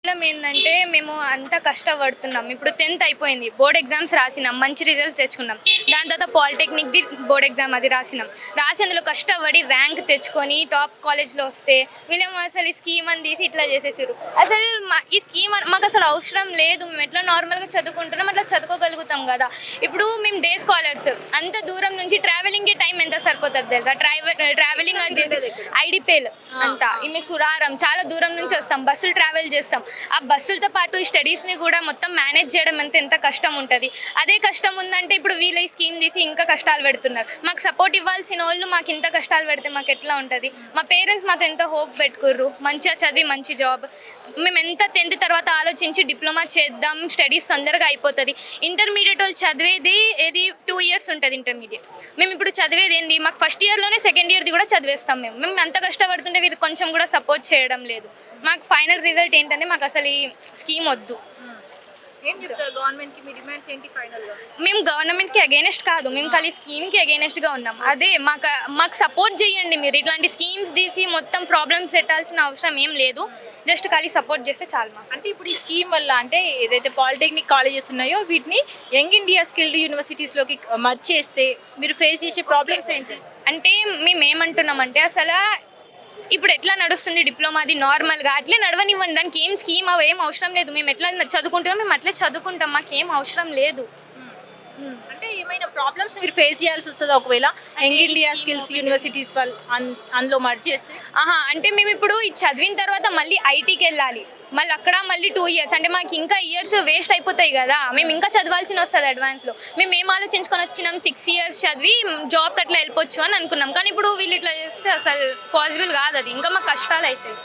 Problem ఏంటంటే మేము అంత కష్టపడుతున్నాం. ఇప్పుడు 10th అయిపోయింది. బోర్డ్ ఎగ్జామ్స్ రాసినాం. మంచి రిజల్ట్స్ తెచ్చుకున్నాం. దాని తర్వాత పాలిటెక్నిక్‌ది బోర్డ్ ఎగ్జామ్ అది రాసినాం. రాసి అందులో కష్టపడి ర్యాంక్ తెచ్చుకొని టాప్ కాలేజ్‌లో వస్తే వీళ్ళేమో అసలు ఈ స్కీమ్ అని తీసి ఇట్లా చేసేసారు. అసలు ఈ స్కీమ్ మాకు అసలు అవసరం లేదు. మేము ఎట్లా నార్మల్‌గా చదువుకుంటున్నాం అట్లా చదువుకోగలుగుతాం కదా. ఇప్పుడు మేము డే స్కాలర్స్. అంత దూరం నుంచి ట్రావెలింగ్‌కి టైం ఎంత సరిపోతుంది తెలుసా? ట్రావెలింగ్ అది చేసి ఐడిపేల్ అంతా ఈమె సురారం చాలా దూరం నుంచి వస్తాం. బస్సులు ట్రావెల్ చేస్తాం. ఆ బస్సులతో పాటు ఈ స్టడీస్ని కూడా మొత్తం మేనేజ్ చేయడం అంతా ఎంత కష్టం ఉంటుంది. అదే కష్టం ఉందంటే ఇప్పుడు వీళ్ళ ఈ స్కీమ్ తీసి ఇంకా కష్టాలు పెడుతున్నారు. మాకు సపోర్ట్ ఇవ్వాల్సిన వాళ్ళు మాకు ఇంత కష్టాలు పెడితే మాకు ఎట్లా ఉంటుంది. మా పేరెంట్స్ మాకు ఎంత హోప్ పెట్టుకుర్రు, మంచిగా చదివి మంచి జాబ్. మేము ఎంత 10th తర్వాత ఆలోచించి డిప్లొమా చేద్దాం, స్టడీస్ తొందరగా అయిపోతుంది. ఇంటర్మీడియట్ వాళ్ళు చదివేది ఏది 2 years ఉంటుంది ఇంటర్మీడియట్. మేము ఇప్పుడు చదివేది ఏంది, మాకు ఫస్ట్ ఇయర్లోనే సెకండ్ ఇయర్ది కూడా చదివేస్తాం. మేము అంత కష్టపడుతుంటే వీరు కొంచెం కూడా సపోర్ట్ చేయడం లేదు. మాకు ఫైనల్ రిజల్ట్ ఏంటంటే మాకు అసలు ఈ స్కీమ్ వద్దు. ఏం చెప్తారు గవర్నమెంట్కి మీ డిమాండ్స్ ఏంటి ఫైనల్గా? మేము గవర్నమెంట్కి అగైనెస్ట్ కాదు, మేము ఖాళీ స్కీమ్కి అగైనెస్ట్గా ఉన్నాం. అదే మాకు సపోర్ట్ చేయండి. మీరు ఇట్లాంటి స్కీమ్స్ తీసి మొత్తం ప్రాబ్లమ్స్ పెట్టాల్సిన అవసరం ఏం లేదు. జస్ట్ ఖాళీ సపోర్ట్ చేస్తే చాలు మాకు. అంటే ఇప్పుడు ఈ స్కీమ్ వల్ల అంటే ఏదైతే పాలిటెక్నిక్ కాలేజెస్ ఉన్నాయో వీటిని యంగ్ ఇండియా స్కిల్డ్ యూనివర్సిటీస్లోకి మర్జ్ చేస్తే మీరు ఫేస్ చేసే ప్రాబ్లమ్స్ ఏంటి? అంటే మేము ఏమంటున్నామంటే అసలు ఇప్పుడు ఎట్లా నడుస్తుంది డిప్లొమాది నార్మల్గా అట్లే నడవనివ్వండి. దానికి ఏం స్కీమ్ ఏం అవసరం లేదు. మేము ఎట్లా చదువుకుంటామో మేము అట్లే చదువుకుంటాం. మాకేం అవసరం లేదు. అంటే ఏమైనా ప్రాబ్లమ్స్ మీరు ఫేస్ చేయాల్సి వస్తుందా ఒకవేళ యంగ్ ఇండియా స్కిల్స్ యూనివర్సిటీస్ వాళ్ళు అందులో మర్జ్ చేస్తే? అంటే మేము ఇప్పుడు ఈ చదివిన తర్వాత మళ్ళీ ఐటీకి వెళ్ళాలి. మళ్ళీ అక్కడ మళ్ళీ 2 years అంటే మాకు ఇంకా ఇయర్స్ వేస్ట్ అయిపోతాయి కదా. మేము ఇంకా చదవాల్సి వస్తుంది అడ్వాన్స్లో. మేము ఏం ఆలోచించుకొని వచ్చినాం, 6 years చదివి జాబ్కి అట్లా వెళ్ళిపోవచ్చు అని అనుకున్నాం. కానీ ఇప్పుడు వీళ్ళు ఇట్లా చేస్తే అసలు పాసిబుల్ కాదు. అది ఇంకా మాకు కష్టాలు అవుతాయి.